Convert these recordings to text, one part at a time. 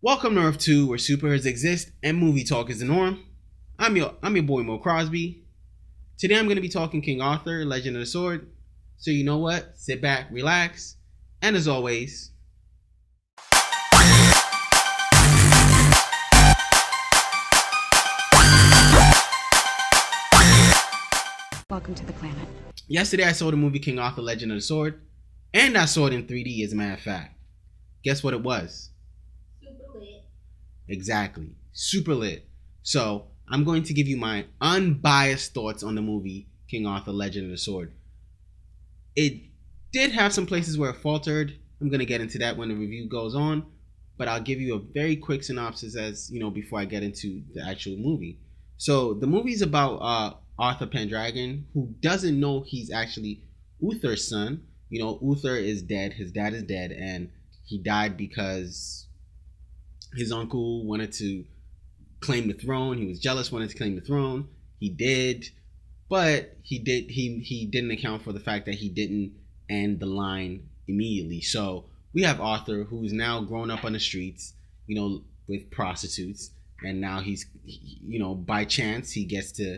Welcome to Earth2, where superheroes exist and movie talk is the norm. I'm your boy MoeCrosby. Today I'm going to be talking King Arthur, Legend of the Sword. So you know what? Sit back, relax, and as always, welcome to the planet. Yesterday I saw the movie King Arthur, Legend of the Sword, and I saw it in 3D as a matter of fact. Guess what it was? Super lit. Exactly. Super lit. So I'm going to give you my unbiased thoughts on the movie King Arthur, Legend of the Sword. It did have some places where it faltered. I'm going to get into that when the review goes on, but I'll give you a very quick synopsis before I get into the actual movie. So the movie's about Arthur Pendragon, who doesn't know he's actually Uther's son. Uther is dead. His dad is dead, and he died because his uncle wanted to claim the throne. He was jealous, wanted to claim the throne. He did, but he didn't account for the fact that he didn't end the line immediately. So we have Arthur, who's now grown up on the streets, with prostitutes, and now he's, by chance he gets to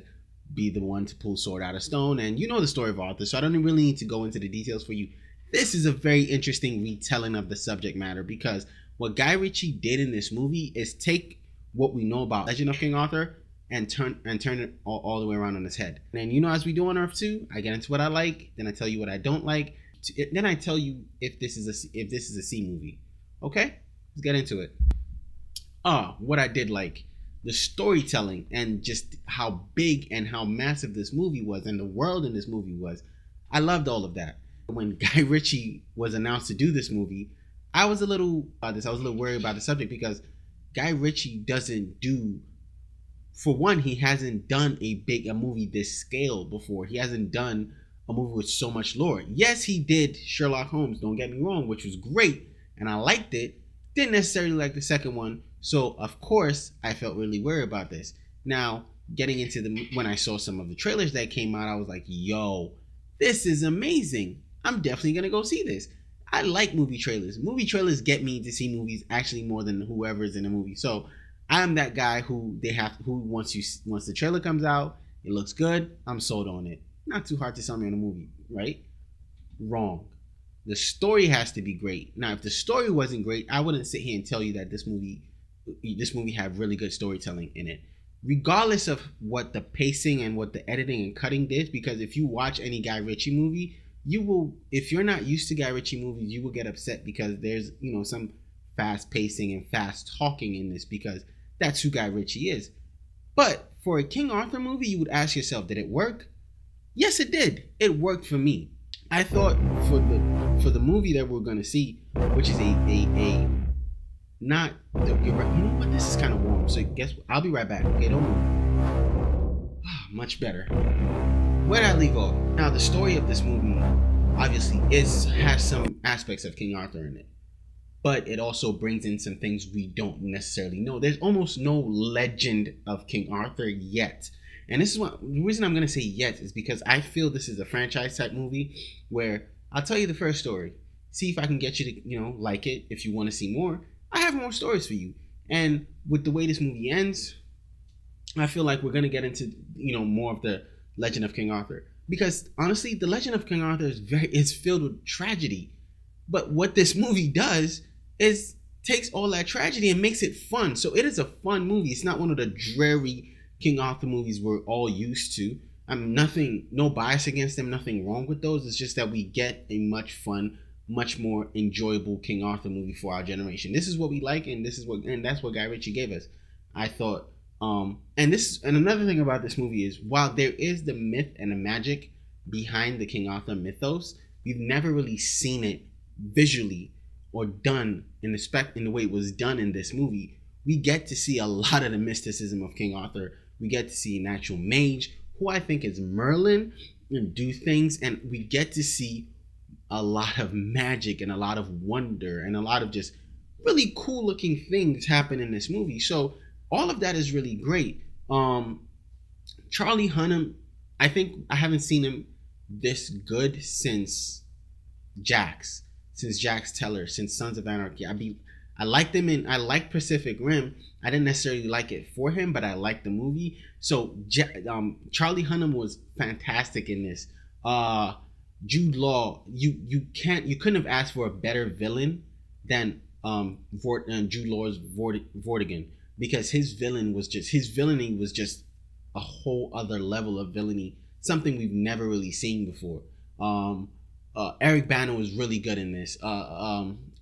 be the one to pull sword out of stone. And you know the story of Arthur, so I don't really need to go into the details for you. This is a very interesting retelling of the subject matter, because what Guy Ritchie did in this movie is take what we know about Legend of King Arthur and turn it all the way around on its head. And as we do on Earth 2, I get into what I like, then I tell you what I don't like, then I tell you if this is a C movie. Okay, let's get into it. What I did like, the storytelling and just how big and how massive this movie was and the world in this movie was. I loved all of that. When Guy Ritchie was announced to do this movie, I was a little worried about the subject, because Guy Ritchie doesn't do, for one, he hasn't done a movie this scale before. He hasn't done a movie with so much lore. Yes, he did Sherlock Holmes, don't get me wrong, which was great, and I liked it. Didn't necessarily like the second one, so of course I felt really worried about this. Now, getting into when I saw some of the trailers that came out, I was like, yo, this is amazing. I'm definitely gonna go see this. I like movie trailers. Movie trailers get me to see movies actually more than whoever's in the movie. So I'm that guy who once the trailer comes out, it looks good, I'm sold on it. Not too hard to sell me on a movie, right? Wrong. The story has to be great. Now, if the story wasn't great, I wouldn't sit here and tell you that this movie had really good storytelling in it. Regardless of what the pacing and what the editing and cutting did, because if you watch any Guy Ritchie movie, you will, if you're not used to Guy Ritchie movies, you will get upset because there's, some fast pacing and fast talking in this, because that's who Guy Ritchie is. But for a King Arthur movie, you would ask yourself, did it work? Yes, it did. It worked for me. I thought for the movie that we're going to see, which is not, you're right, you know what, this is kind of warm, so guess what? I'll be right back. Okay, don't move. Much better. Where did I leave off? Now, the story of this movie obviously has some aspects of King Arthur in it, but it also brings in some things we don't necessarily know. There's almost no legend of King Arthur yet. And this is the reason I'm going to say yet is because I feel this is a franchise type movie where I'll tell you the first story, see if I can get you to, like it. If you want to see more, I have more stories for you. And with the way this movie ends, I feel like we're going to get into, more of the Legend of King Arthur, because honestly, the Legend of King Arthur is filled with tragedy. But what this movie does is takes all that tragedy and makes it fun. So it is a fun movie. It's not one of the dreary King Arthur movies we're all used to. No bias against them, nothing wrong with those. It's just that we get a much more enjoyable King Arthur movie for our generation. This is what we like, and that's what Guy Ritchie gave us. I thought, and another thing about this movie is, while there is the myth and the magic behind the King Arthur mythos, we've never really seen it visually or done in the way it was done in this movie. We get to see a lot of the mysticism of King Arthur. We get to see an actual mage, who I think is Merlin, and do things, and we get to see a lot of magic and a lot of wonder and a lot of just really cool looking things happen in this movie. So all of that is really great. Charlie Hunnam, I think I haven't seen him this good since Jax Teller, since Sons of Anarchy. I liked him I liked Pacific Rim. I didn't necessarily like it for him, but I liked the movie. So Charlie Hunnam was fantastic in this. Jude Law, you couldn't have asked for a better villain than Jude Law's Vortigern, because his villainy was just a whole other level of villainy, something we've never really seen before. Eric Bana was really good in this.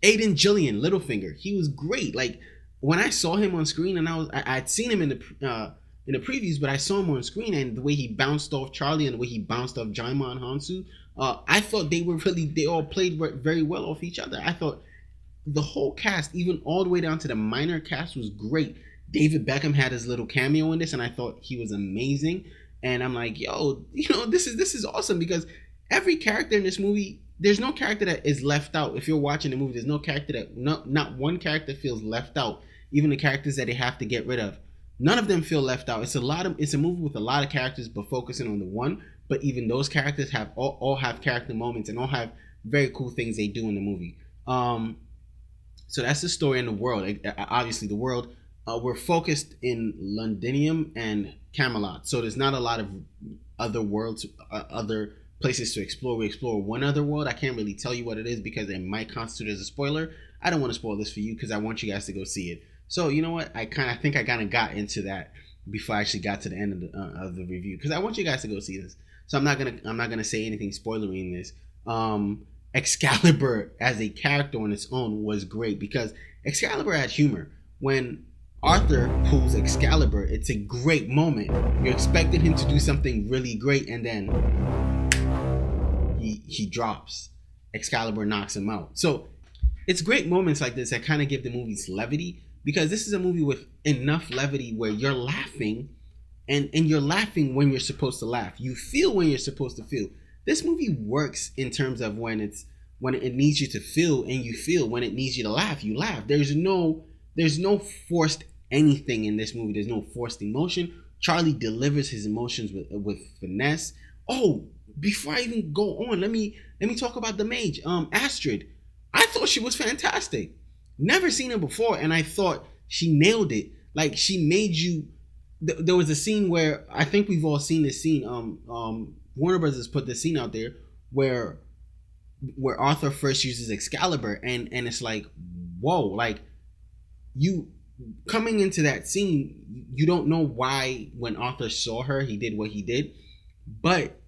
Aiden Gillian, Littlefinger, he was great. Like, when I saw him on screen, and I'd seen him in the previews, but I saw him on screen, and the way he bounced off Charlie and the way he bounced off Jaima and Hansu, I thought they all played very well off each other. I thought the whole cast, even all the way down to the minor cast, was great. David Beckham had his little cameo in this, and I thought he was amazing. And I'm like, yo, this is awesome, because every character in this movie, there's no character that is left out. If you're watching the movie, there's no character that not one character feels left out. Even the characters that they have to get rid of, none of them feel left out. It's a movie with a lot of characters, but focusing on the one. But even those characters have all have character moments, and all have very cool things they do in the movie. So that's the story in the world. Obviously, the world, we're focused in Londinium and Camelot. So there's not a lot of other worlds, other places to explore. We explore one other world. I can't really tell you what it is because it might constitute as a spoiler. I don't want to spoil this for you because I want you guys to go see it. So you know what? I think I kind of got into that before I actually got to the end of the review, because I want you guys to go see this. So I'm not gonna say anything spoilery in this. Excalibur as a character on its own was great, because Excalibur had humor. When Arthur pulls Excalibur, it's a great moment. You're expecting him to do something really great, and then he drops. Excalibur knocks him out. So it's great moments like this that kind of give the movie's levity, because this is a movie with enough levity where you're laughing, and you're laughing when you're supposed to laugh. You feel when you're supposed to feel. This movie works in terms of when it needs you to feel, and you feel. When it needs you to laugh, you laugh. There's no forced anything in this movie. There's no forced emotion. Charlie delivers his emotions with finesse. Oh, before I even go on, let me talk about the mage, Astrid. I thought she was fantastic. Never seen her before, and I thought she nailed it. Like, she made you. There was a scene where, I think we've all seen this scene. Warner Brothers put this scene out there where Arthur first uses Excalibur, and it's like, whoa, like, you coming into that scene, you don't know why when Arthur saw her he did what he did, but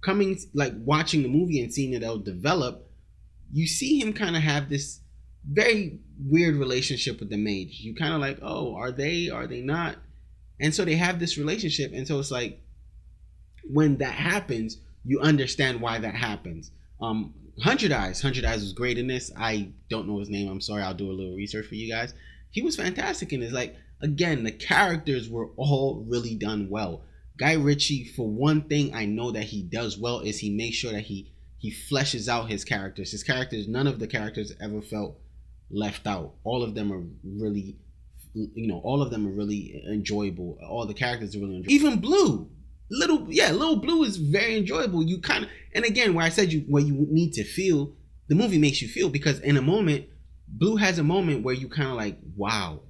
watching the movie and seeing it all develop, you see him kind of have this very weird relationship with the mage. You kind of like, oh, are they not? And so they have this relationship, and so it's like, when that happens, you understand why that happens. Hundred Eyes was great in this. I don't know his name. I'm sorry. I'll do a little research for you guys. He was fantastic in this. Like, again, the characters were all really done well. Guy Ritchie, for one thing, I know that he does well is he makes sure that he fleshes out his characters. His characters, none of the characters ever felt left out. All of them are really, all of them are really enjoyable. All the characters are really enjoyable. Even Blue. Little Blue is very enjoyable. You kind of, and again, where I said where you need to feel, the movie makes you feel, because in a moment, Blue has a moment where you kind of like, wow,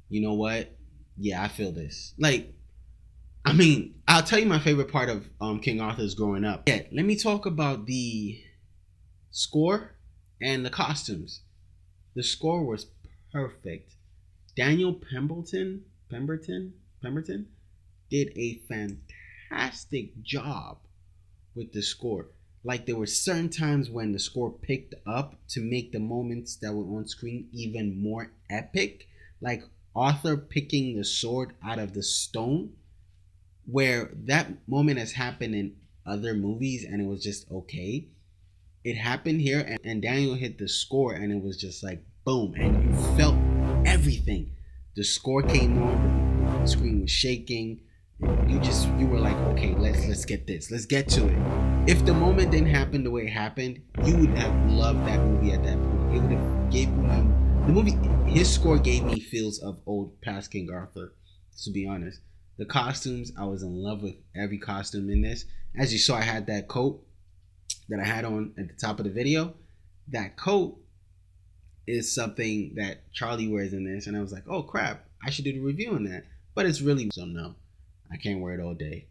you know what? Yeah, I feel this. Like, I mean, I'll tell you my favorite part of King Arthur's growing up. Yeah, let me talk about the score and the costumes. The score was perfect. Daniel Pemberton did a fantastic job with the score. Like, there were certain times when the score picked up to make the moments that were on screen even more epic. Like Arthur picking the sword out of the stone, where that moment has happened in other movies and it was just okay. It happened here, and Daniel hit the score and it was just like boom, and you felt everything. The score came on, the screen was shaking. You were like, okay, let's get this. Let's get to it. If the moment didn't happen the way it happened, you would have loved that movie at that point. It would have gave me the movie. His score gave me feels of old past King Arthur, to be honest. The costumes, I was in love with every costume in this. As you saw, I had that coat that I had on at the top of the video. That coat is something that Charlie wears in this, and I was like, oh crap, I should do the review on that. But it's really so no, I can't wear it all day.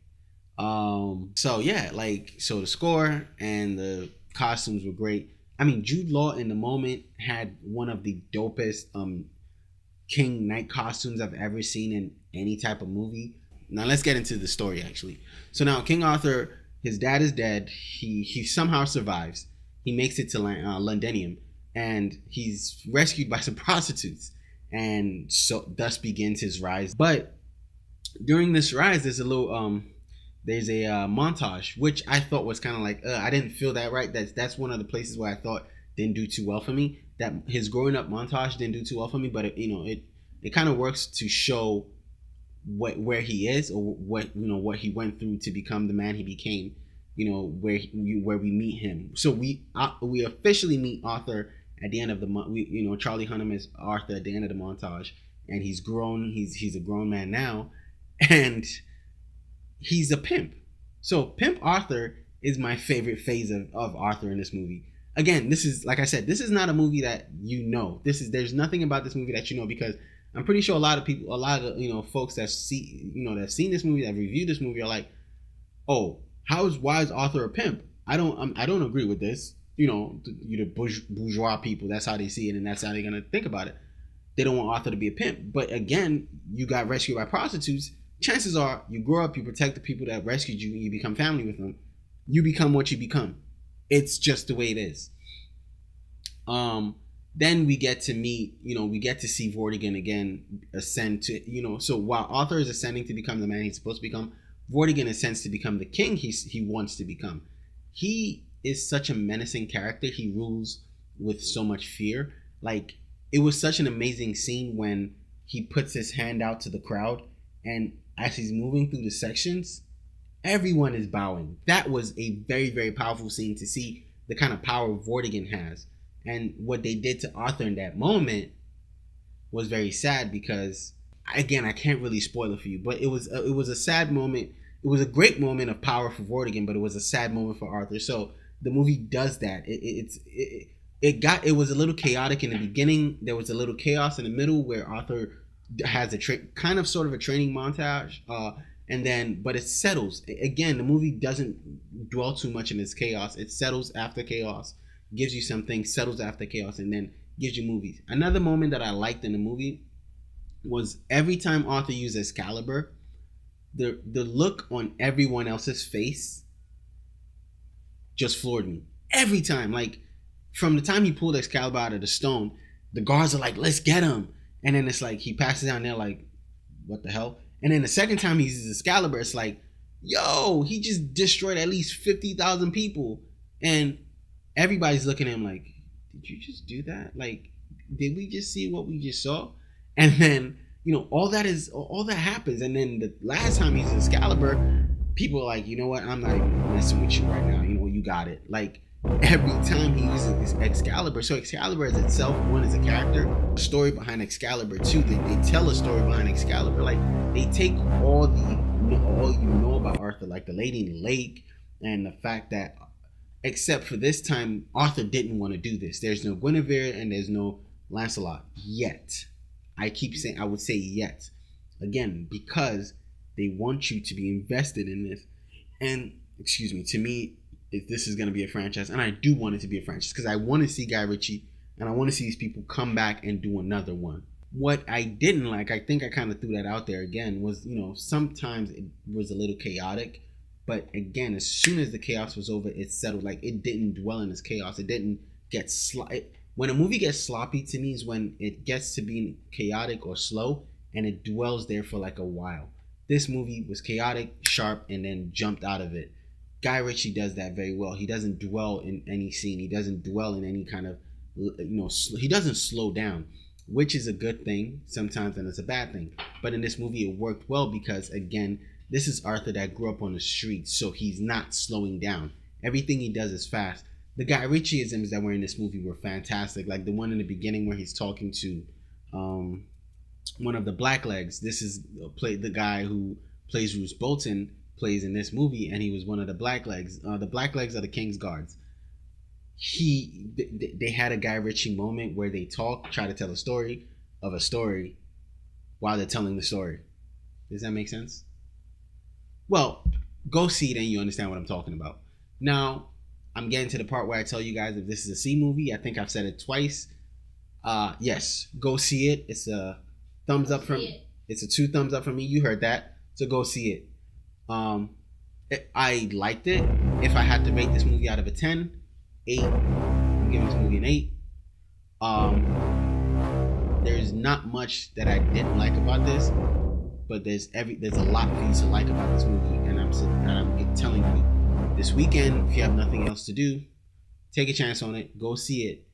So yeah, like so the score and the costumes were great. I mean, Jude Law in the moment had one of the dopest King Knight costumes I've ever seen in any type of movie. Now let's get into the story actually. So now King Arthur, his dad is dead. He somehow survives. He makes it to Londinium, and he's rescued by some prostitutes, and so thus begins his rise. But during this rise, there's a montage, which I thought was kind of like I didn't feel that right. That's one of the places where I thought didn't do too well for me. That his growing up montage didn't do too well for me, but it kind of works to show where he is, or what he went through to become the man he became. Where we meet him. So we officially meet Arthur at the end of the month. Charlie Hunnam is Arthur at the end of the montage, and he's grown. He's a grown man now, and he's a pimp. So Pimp Arthur is my favorite phase of Arthur in this movie. Again, this is, like I said, this is not a movie that there's nothing about this movie that because I'm pretty sure a lot of folks that have seen this movie, that reviewed this movie, are like, oh, why is Arthur a pimp? I don't agree with this. The bourgeois people, that's how they see it, and that's how they're gonna think about it. They don't want Arthur to be a pimp. But again, you got rescued by prostitutes. Chances are you grow up, you protect the people that rescued you, and you become family with them. You become what you become. It's just the way it is. Then we get to meet, we get to see Vortigern again ascend to, so while Arthur is ascending to become the man he's supposed to become, Vortigern ascends to become the king he wants to become. He is such a menacing character. He rules with so much fear. Like, it was such an amazing scene when he puts his hand out to the crowd, and as he's moving through the sections, everyone is bowing. That was a very, very powerful scene to see the kind of power Vortigern has. And what they did to Arthur in that moment was very sad, because, again, I can't really spoil it for you, but it was a sad moment. It was a great moment of power for Vortigern, but it was a sad moment for Arthur. So the movie does that. It was a little chaotic in the beginning. There was a little chaos in the middle where Arthur has a sort of a training montage, but it settles. Again, the movie doesn't dwell too much in its chaos. It settles after chaos, gives you something, settles after chaos, and then gives you movies. Another moment that I liked in the movie was every time Arthur used Excalibur, the look on everyone else's face just floored me. Every time, like, from the time he pulled Excalibur out of the stone, the guards are like, let's get him. And then it's like, he passes down there like, what the hell? And then the second time he uses Excalibur, it's like, yo, he just destroyed at least 50,000 people. And everybody's looking at him like, did you just do that? Like, did we just see what we just saw? And then, all that happens. And then the last time he's Excalibur, people are like, you know what? I'm not even messing with you right now. You got it. Like, every time he uses this Excalibur. So Excalibur as itself, one, is a character. The story behind Excalibur, two, they tell a story behind Excalibur. Like, they take all you know about Arthur, like the Lady in the Lake, and the fact that, except for this time, Arthur didn't want to do this. There's no Guinevere and there's no Lancelot yet. I keep saying, I would say yet. Again, because they want you to be invested in this. And, to me, if this is going to be a franchise, and I do want it to be a franchise, because I want to see Guy Ritchie, and I want to see these people come back and do another one. What I didn't like, I think I kind of threw that out there again, was, sometimes it was a little chaotic. But again, as soon as the chaos was over, it settled. Like, it didn't dwell in this chaos. It didn't get when a movie gets sloppy, to me, is when it gets to be chaotic or slow, and it dwells there for like a while. This movie was chaotic, sharp, and then jumped out of it. Guy Ritchie does that very well. He doesn't dwell in any scene. He doesn't dwell in any kind of, he doesn't slow down, which is a good thing sometimes, and it's a bad thing. But in this movie, it worked well because, again, this is Arthur that grew up on the streets, so he's not slowing down. Everything he does is fast. The Guy Ritchieisms that were in this movie were fantastic. Like the one in the beginning where he's talking to one of the Blacklegs. This is the guy who plays Roose Bolton, plays in this movie, and he was one of the Blacklegs. The Blacklegs are the King's Guards. they had a Guy Ritchie moment where they try to tell a story of a story while they're telling the story. Does that make sense? Well, go see it and you understand what I'm talking about. Now, I'm getting to the part where I tell you guys if this is a C movie. I think I've said it twice. Yes, go see it. It's a thumbs up from. It's a 2 thumbs up from me. You heard that, so go see it. I liked it. If I had to rate this movie out of a 10, 8. I'm giving this movie an 8. There's not much that I didn't like about this, but there's a lot for you to like about this movie, and I'm telling you, this weekend, if you have nothing else to do, take a chance on it. Go see it.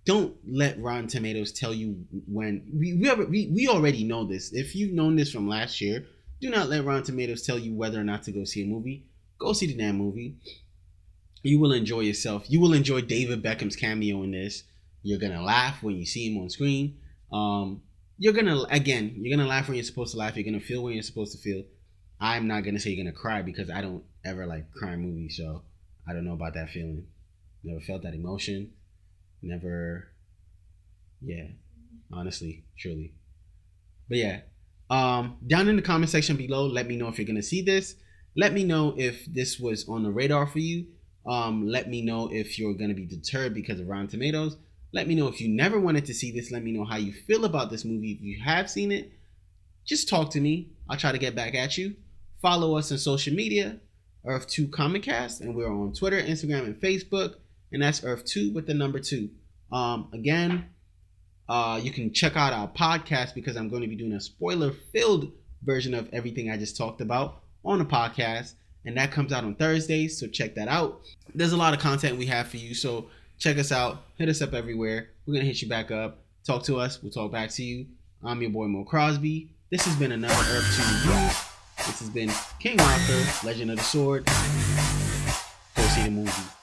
Don't let Rotten Tomatoes tell you when. We already know this. If you've known this from last year, do not let Rotten Tomatoes tell you whether or not to go see a movie. Go see the damn movie. You will enjoy yourself. You will enjoy David Beckham's cameo in this. You're gonna laugh when you see him on screen. You're gonna laugh when you're supposed to laugh. You're gonna feel when you're supposed to feel. I'm not gonna say you're gonna cry because I don't ever like crying movies, so I don't know about that feeling. Never felt that emotion. Never. Yeah, honestly, truly. But yeah, down in the comment section below, let me know if you're gonna see this. Let me know if this was on the radar for you. Let me know if you're gonna be deterred because of Rotten Tomatoes. Let me know if you never wanted to see this. Let me know how you feel about this movie. If you have seen it, just talk to me. I'll try to get back at you. Follow us on social media, Earth2 Comic Cast, and we're on Twitter, Instagram, and Facebook, and that's Earth2 with the number 2. Again, you can check out our podcast because I'm going to be doing a spoiler-filled version of everything I just talked about on the podcast, and that comes out on Thursdays, so check that out. There's a lot of content we have for you, so check us out. Hit us up everywhere. We're going to hit you back up. Talk to us. We'll talk back to you. I'm your boy, MoeCrosby. This has been another Earth2 Reviews. This has been King Arthur, Legend of the Sword. Go see the movie.